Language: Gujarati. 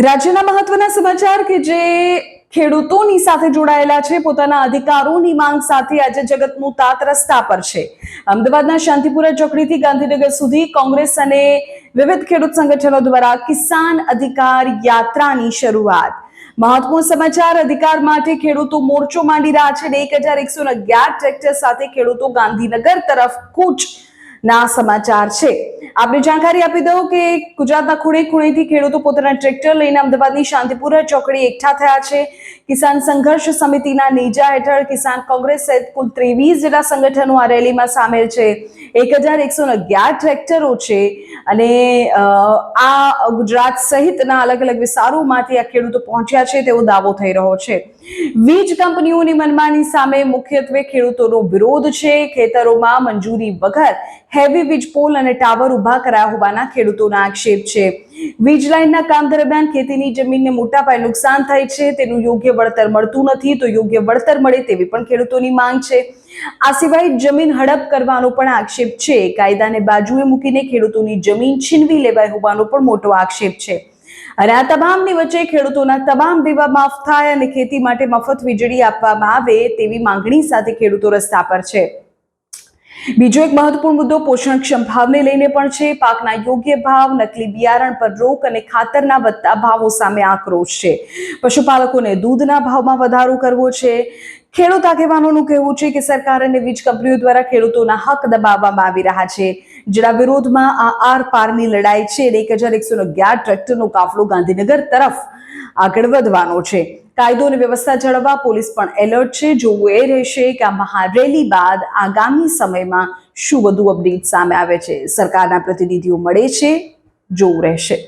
રાજ્યના મહત્વના સમાચાર કે જે ખેડૂતોની સાથે જોડાયેલા છે, પોતાના અધિકારોની માંગ સાથે આજે જગતનું તાત રસ્તા પર છે। અમદાવાદના શાંતિપુરા ચોકડીથી ગાંધીનગર સુધી કોંગ્રેસ અને વિવિધ ખેડૂત સંગઠનો દ્વારા કિસાન અધિકાર યાત્રાની શરૂઆત। મહત્વપૂર્ણ સમાચાર, અધિકાર માટે ખેડૂતો મોરચો માંડી રહ્યા છે। 1111 ટ્રેક્ટર સાથે ખેડૂતો ગાંધીનગર તરફ કૂચ ના સમાચાર છે। આપને જાણકારી આપી દઉં કે ગુજરાતના ખૂણે ખૂણેથી ખેડૂતો પોતાના ટ્રેક્ટર લઈને અમદાવાદની શાંતિપુરા ચોકડી એકઠા થયા છે। કિસાન સંઘર્ષ સમિતિના નેજા હેઠળ કિસાન કોંગ્રેસ સહિત કુલ 23 જેટલા સંગઠનો આ રેલીમાં સામેલ છે। 1111 ટ્રેક્ટરો છે અને આ ગુજરાત સહિતના અલગ અલગ વિસ્તારોમાંથી આ ખેડૂતો પહોંચ્યા છે તેવો દાવો થઈ રહ્યો છે। વીજ કંપનીઓની મનમાની સામે મુખ્યત્વે ખેડૂતોનો વિરોધ છે। ખેતરોમાં મંજૂરી વગર હેવી વીજ પોલ અને ટાવર ઉભા કરાયા હોવાના ખેડૂતોના આક્ષેપ છે। વીજ લાઇનના કામ દરમિયાન ખેતીની જમીનને મોટા પાયે નુકસાન થાય છે, તેનું યોગ્ય વળતર મળતું નથી, તો યોગ્ય વળતર મળે તેવી પણ ખેડૂતોની માંગ છે। આ સિવાય જમીન હડપ કરવાનો પણ આક્ષેપ છે। કાયદાને બાજુએ મૂકીને ખેડૂતોની જમીન છીનવી લેવાઈ હોવાનો પણ મોટો આક્ષેપ છે। અને આ તમામની વચ્ચે ખેડૂતોના તમામ દેવા માફ થાય અને ખેતી માટે મફત વીજળી આપવામાં આવે તેવી માંગણી સાથે ખેડૂતો રસ્તા પર છે। બીજો એક મહત્વપૂર્ણ મુદ્દો પોષણક્ષમ ભાવને લઈને પણ છે। પાકના યોગ્ય ભાવ, નકલી બિયારણ પર રોક અને ખાતરના વધતા ભાવો સામે આક્રોશ છે। પશુપાલકોને દૂધના ભાવમાં વધારો કરવો છે। ખેડૂત આગેવાનોનું કહેવું છે કે સરકાર અને વીજ કંપનીઓ દ્વારા ખેડૂતોના હક દબાવવામાં આવી રહ્યા છે, જેના વિરોધમાં આ આર પારની લડાઈ છે। 1111 ટ્રેક્ટરનો કાફલો ગાંધીનગર તરફ આગળ વધવાનો છે। કાયદો અને વ્યવસ્થા જાળવવા પોલીસ પણ એલર્ટ છે। જોવું એ રહેશે કે આ મહારેલી બાદ આગામી સમયમાં શું વધુ અપડેટ સામે આવે છે। સરકારના પ્રતિનિધિઓ મળે છે, જોવું રહેશે।